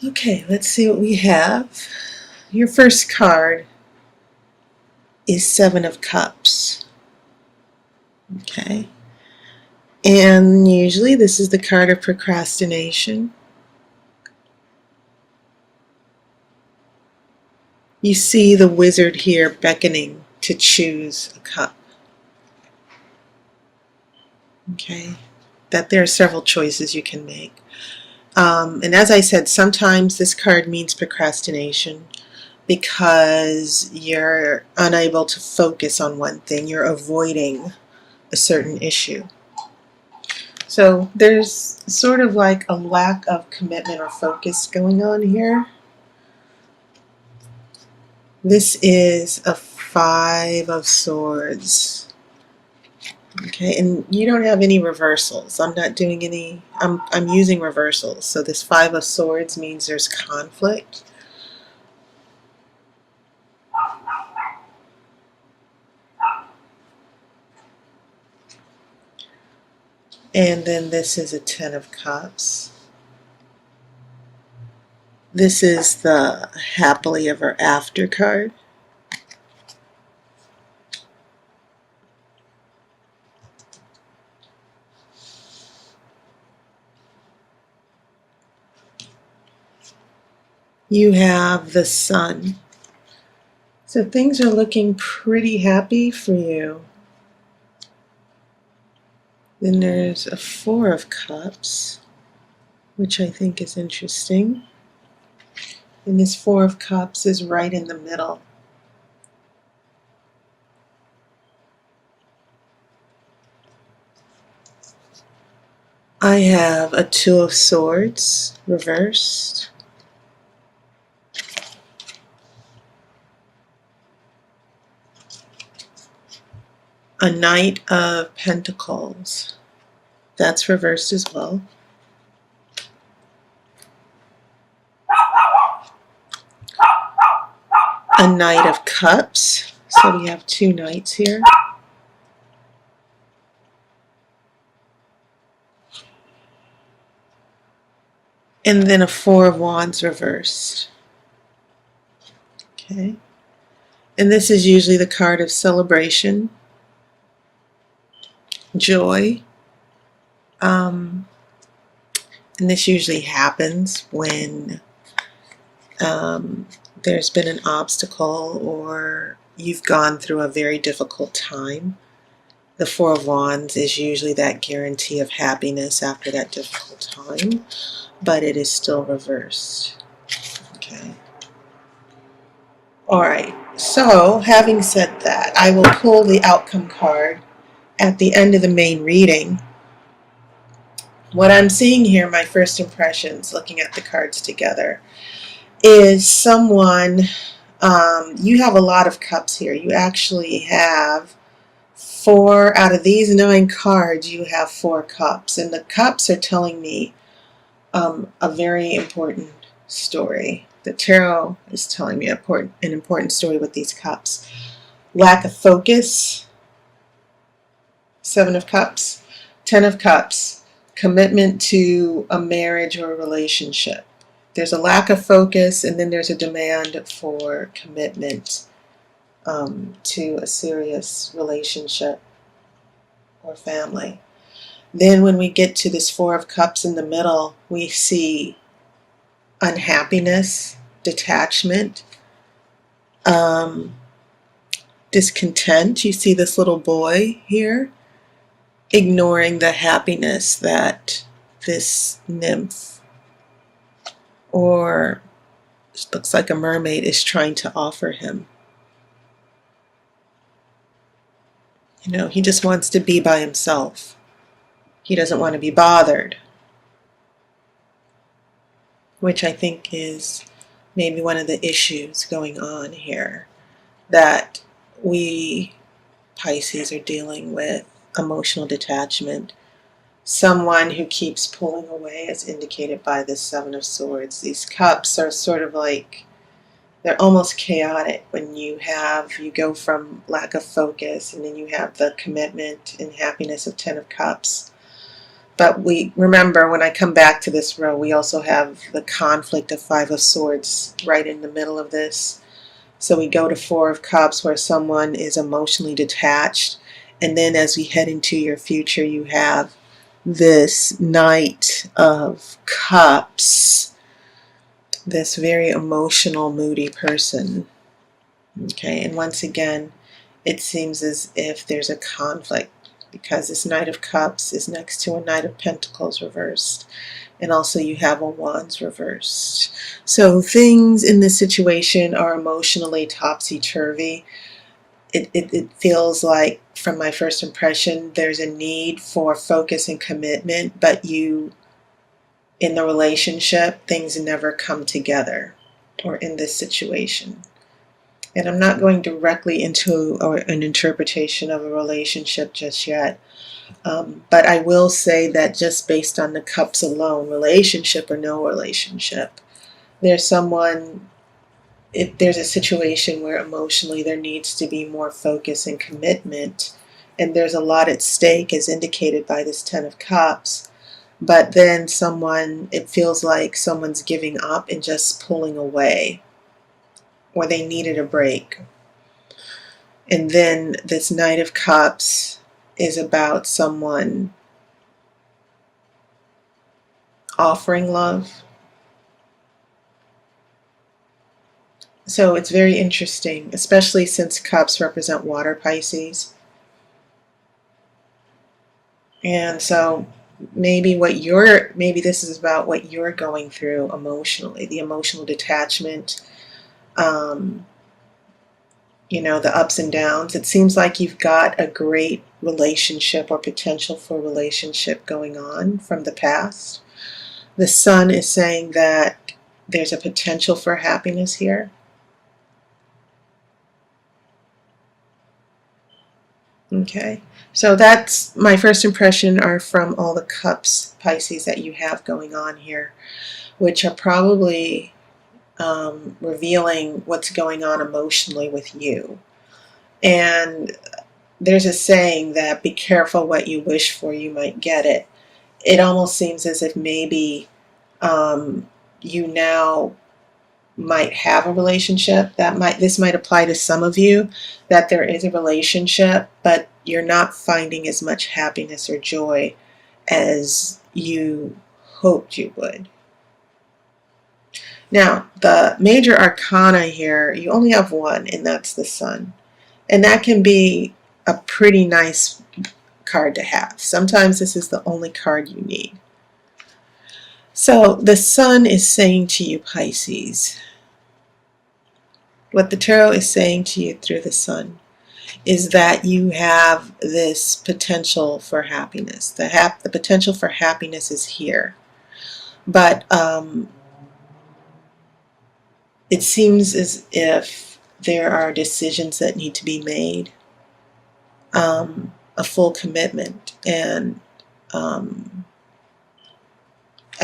Okay, let's see what we have. Your first card is Seven of Cups. Okay. And usually this is the card of procrastination. You see the wizard here beckoning to choose a cup. Okay. That there are several choices you can make. And as I said, sometimes this card means procrastination because you're unable to focus on one thing. You're avoiding a certain issue. So there's sort of like a lack of commitment or focus going on here. This is a Five of Swords. Okay, and you don't have any reversals. I'm not doing any, I'm using reversals. So this Five of Swords means there's conflict. And then this is a Ten of Cups. This is the happily ever after card. You have the Sun. So things are looking pretty happy for you. Then there's a Four of Cups, which I think is interesting. And this Four of Cups is right in the middle. I have a Two of Swords reversed. A Knight of Pentacles. That's reversed as well. A Knight of Cups. So we have two knights here. And then a Four of Wands reversed. Okay. And this is usually the card of celebration, joy. And this usually happens when there's been an obstacle or you've gone through a very difficult time. The Four of Wands is usually that guarantee of happiness after that difficult time, but it is still reversed. Okay. All right. So, having said that, I will pull the outcome card at the end of the main reading. What I'm seeing here, my first impressions, looking at the cards together, is someone, you have a lot of cups here. You actually have four out of these 9 cards, you have 4 cups. And the cups are telling me a very important story. The tarot is telling me an important story with these cups. Lack of focus, 7 of Cups, 10 of Cups, commitment to a marriage or a relationship. There's a lack of focus, and then there's a demand for commitment to a serious relationship or family. Then when we get to this Four of Cups in the middle, we see unhappiness, detachment, discontent. You see this little boy here ignoring the happiness that this nymph, or looks like a mermaid, is trying to offer him. You know, he just wants to be by himself. He doesn't want to be bothered, which I think is maybe one of the issues going on here, that we Pisces are dealing with emotional detachment. Someone who keeps pulling away, as indicated by this Seven of Swords. These cups are sort of like they're almost chaotic when you go from lack of focus, and then you have the commitment and happiness of Ten of Cups. But we remember, when I come back to this row, we also have the conflict of Five of Swords right in the middle of this. So we go to Four of Cups, where someone is emotionally detached. And then as we head into your future, you have this Knight of Cups, this very emotional, moody person. Okay, and once again, it seems as if there's a conflict, because this Knight of Cups is next to a Knight of Pentacles reversed. And also you have a Wands reversed. So things in this situation are emotionally topsy-turvy. It feels like, from my first impression, there's a need for focus and commitment, but in the relationship, things never come together, or in this situation. And I'm not going directly into an interpretation of a relationship just yet. But I will say that just based on the cups alone, relationship or no relationship, there's if there's a situation where emotionally there needs to be more focus and commitment, and there's a lot at stake as indicated by this Ten of Cups, but then it feels like someone's giving up and just pulling away, or they needed a break. And then this Knight of Cups is about someone offering love. So it's very interesting, especially since cups represent water, Pisces. And so maybe this is about what you're going through emotionally, the emotional detachment, the ups and downs. It seems like you've got a great relationship or potential for a relationship going on from the past. The Sun is saying that there's a potential for happiness here. Okay, so that's my first impression are from all the cups, Pisces, that you have going on here, which are probably revealing what's going on emotionally with you. And there's a saying that be careful what you wish for, you might get it. It almost seems as if maybe you now might have a relationship. This might apply to some of you, that there is a relationship, but you're not finding as much happiness or joy as you hoped you would. Now, the major arcana here, you only have one, and that's the Sun. And that can be a pretty nice card to have. Sometimes this is the only card you need. So the Sun is saying to you, Pisces, what the tarot is saying to you through the Sun is that you have this potential for happiness. The potential for happiness is here. But it seems as if there are decisions that need to be made, a full commitment. And I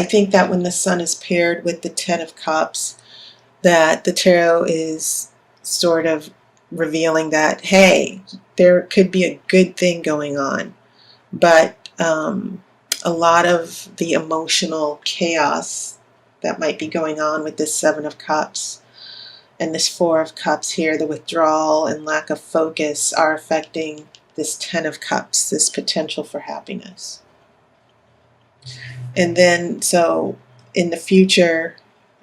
think that when the Sun is paired with the Ten of Cups, that the tarot is sort of revealing that, hey, there could be a good thing going on, but a lot of the emotional chaos that might be going on with this Seven of Cups and this Four of Cups here, the withdrawal and lack of focus, are affecting this Ten of Cups, this potential for happiness. And then, so in the future,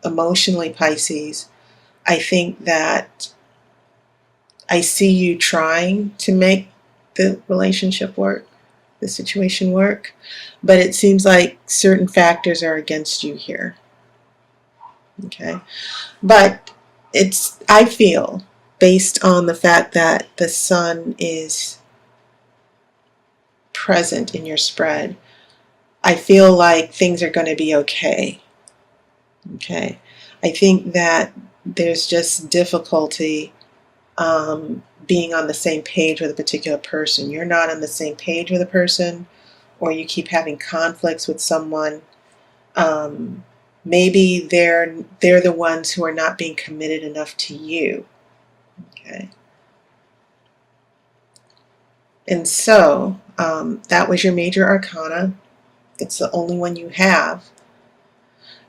emotionally, Pisces, I think that I see you trying to make the relationship work, the situation work, but it seems like certain factors are against you here. Okay, but I feel, based on the fact that the Sun is present in your spread, I feel like things are going to be okay. Okay, I think that there's just difficulty being on the same page with a particular person. You're not on the same page with a person, or you keep having conflicts with someone, maybe they're the ones who are not being committed enough to you. Okay. And so that was your major arcana. It's the only one you have.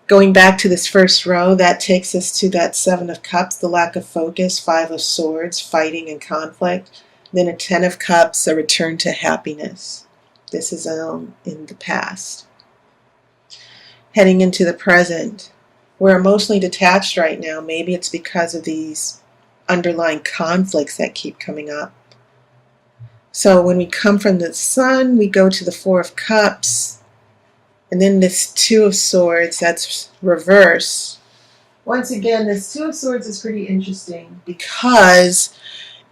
Going back to this first row, that takes us to that Seven of Cups, the lack of focus, Five of Swords, fighting and conflict. Then a Ten of Cups, a return to happiness. This is in the past. Heading into the present, we're emotionally detached right now. Maybe it's because of these underlying conflicts that keep coming up. So when we come from the Sun, we go to the Four of Cups. And then this Two of Swords, that's reverse. Once again, this Two of Swords is pretty interesting because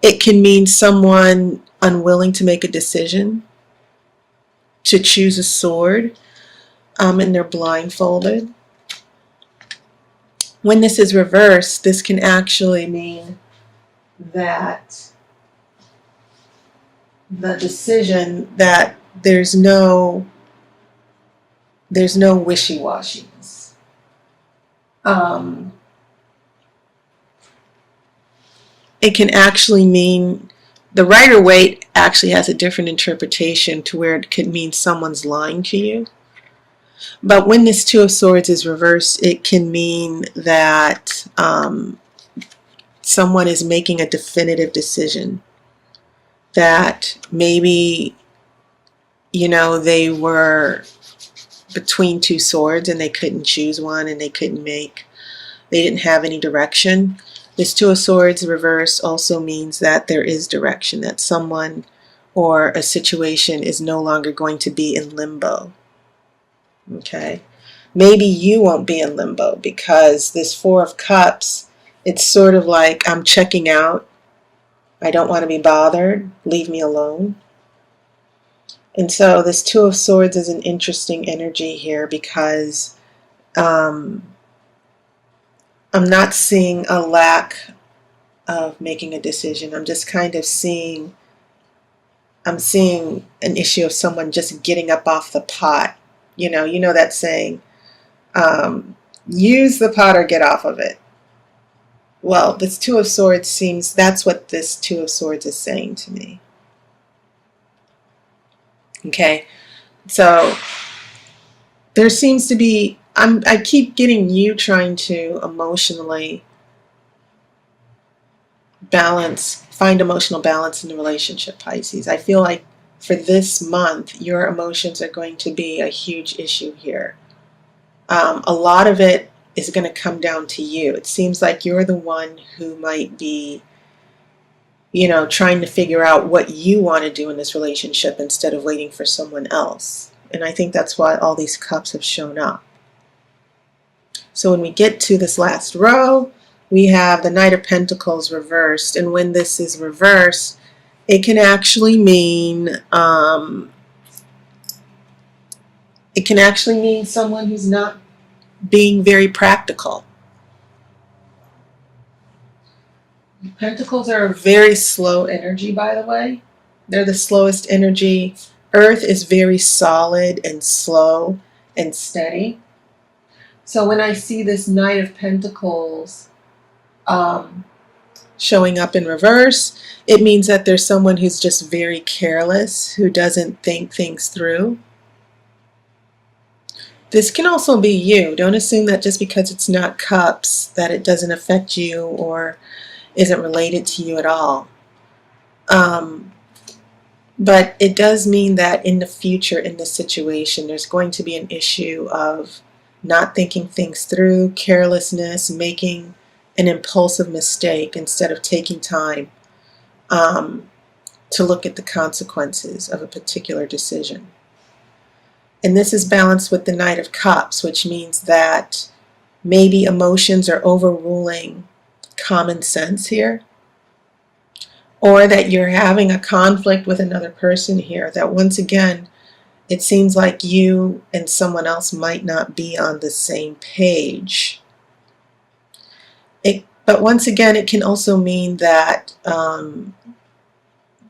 it can mean someone unwilling to make a decision, to choose a sword, and they're blindfolded. When this is reversed, this can actually mean that the decision, that there's no wishy-washiness. It can actually mean, the Rider-Waite actually has a different interpretation to where it could mean someone's lying to you. But when this Two of Swords is reversed, it can mean that someone is making a definitive decision. That maybe, they were between two swords and they couldn't choose one and they didn't have any direction. This Two of Swords reverse also means that there is direction, that someone or a situation is no longer going to be in limbo. Okay? Maybe you won't be in limbo because this Four of Cups, it's sort of like, I'm checking out. I don't want to be bothered. Leave me alone. And so this Two of Swords is an interesting energy here because I'm not seeing a lack of making a decision. I'm just kind of seeing an issue of someone just getting up off the pot. You know that saying, use the pot or get off of it. Well, this Two of Swords seems, that's what this Two of Swords is saying to me. Okay, so there seems to be, I keep getting you trying to emotionally find emotional balance in the relationship, Pisces. I feel like for this month, your emotions are going to be a huge issue here. A lot of it is going to come down to you. It seems like you're the one who might be, trying to figure out what you want to do in this relationship instead of waiting for someone else. And I think that's why all these cups have shown up. So when we get to this last row, we have the Knight of Pentacles reversed. And when this is reversed, it can actually mean someone who's not being very practical. Pentacles are a very slow energy, by the way. They're the slowest energy. Earth is very solid and slow and steady. So when I see this Knight of Pentacles showing up in reverse, it means that there's someone who's just very careless, who doesn't think things through. This can also be you. Don't assume that just because it's not cups that it doesn't affect you or isn't related to you at all. But it does mean that in the future, in this situation, there's going to be an issue of not thinking things through, carelessness, making an impulsive mistake instead of taking time to look at the consequences of a particular decision. And this is balanced with the Knight of Cups, which means that maybe emotions are overruling common sense here, or that you're having a conflict with another person here, that once again, it seems like you and someone else might not be on the same page. But once again, it can also mean that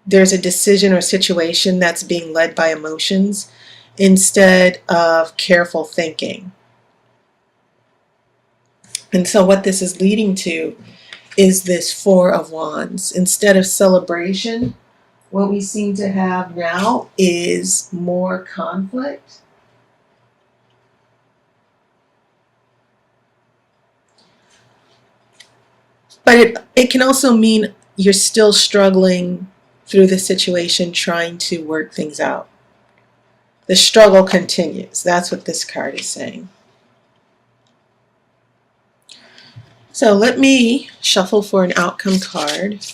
there's a decision or situation that's being led by emotions instead of careful thinking. And so what this is leading to is this Four of Wands. Instead of celebration, what we seem to have now is more conflict. But it can also mean you're still struggling through the situation, trying to work things out. The struggle continues. That's what this card is saying. So let me shuffle for an outcome card.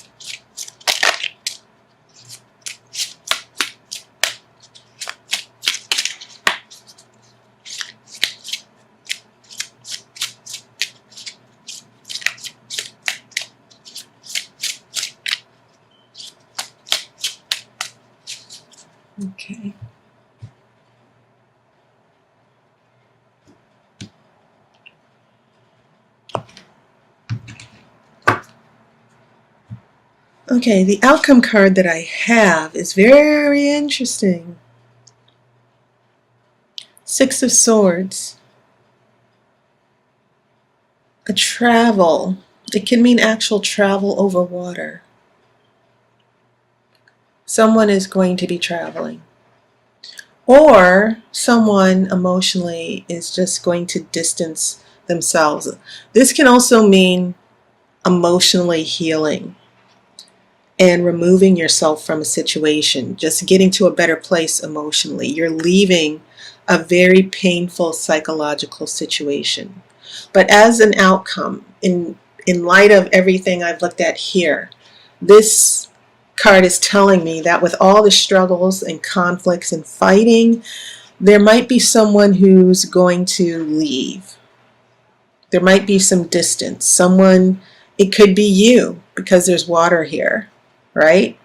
Okay. Okay, the outcome card that I have is very interesting. Six of Swords. A travel. It can mean actual travel over water. Someone is going to be traveling. Or someone emotionally is just going to distance themselves. This can also mean emotionally healing and removing yourself from a situation, just getting to a better place emotionally. You're leaving a very painful psychological situation. But as an outcome, in light of everything I've looked at here, this card is telling me that with all the struggles and conflicts and fighting, there might be someone who's going to leave. There might be some distance. Someone, it could be you, because there's water here, right?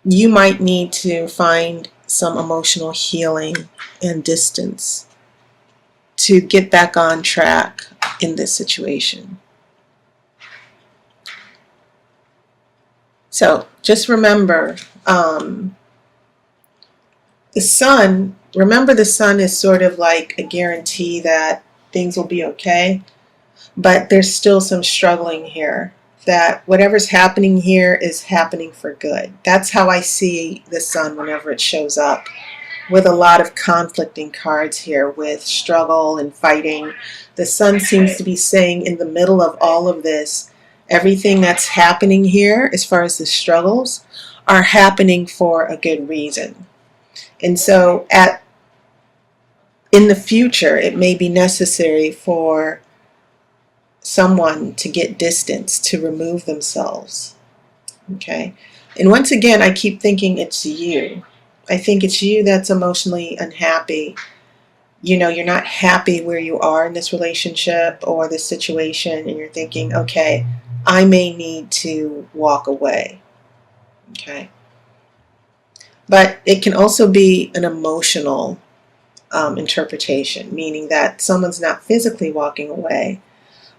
You might need to find some emotional healing and distance to get back on track in this situation. So just remember, the sun, remember the sun is sort of like a guarantee that things will be okay, but there's still some struggling here, that whatever's happening here is happening for good. That's how I see the sun whenever it shows up, with a lot of conflicting cards here with struggle and fighting. The sun seems to be saying in the middle of all of this, everything that's happening here as far as the struggles are happening for a good reason. And so in the future, it may be necessary for someone to get distance, to remove themselves. Okay? And once again, I keep thinking it's you. I think it's you that's emotionally unhappy. You know, you're not happy where you are in this relationship or this situation, and you're thinking, okay, I may need to walk away. Okay? But it can also be an emotional interpretation, meaning that someone's not physically walking away,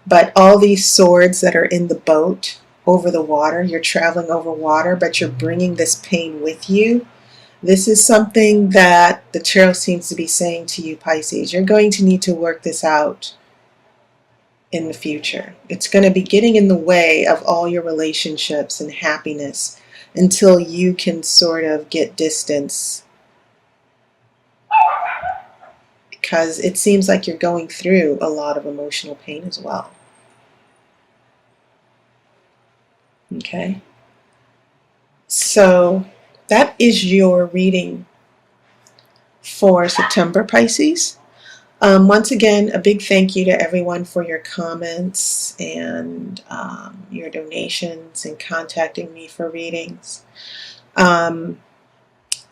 but all these swords that are in the boat over the water, you're traveling over water, but you're bringing this pain with you. This is something that the tarot seems to be saying to you, Pisces. You're going to need to work this out in the future. It's going to be getting in the way of all your relationships and happiness until you can sort of get distance, because it seems like you're going through a lot of emotional pain as well. Okay? So that is your reading for September, Pisces. Once again, a big thank you to everyone for your comments and your donations and contacting me for readings. I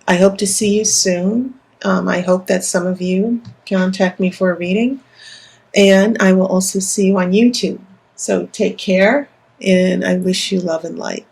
hope to see you soon. I hope that some of you contact me for a reading, and I will also see you on YouTube. So take care, and I wish you love and light.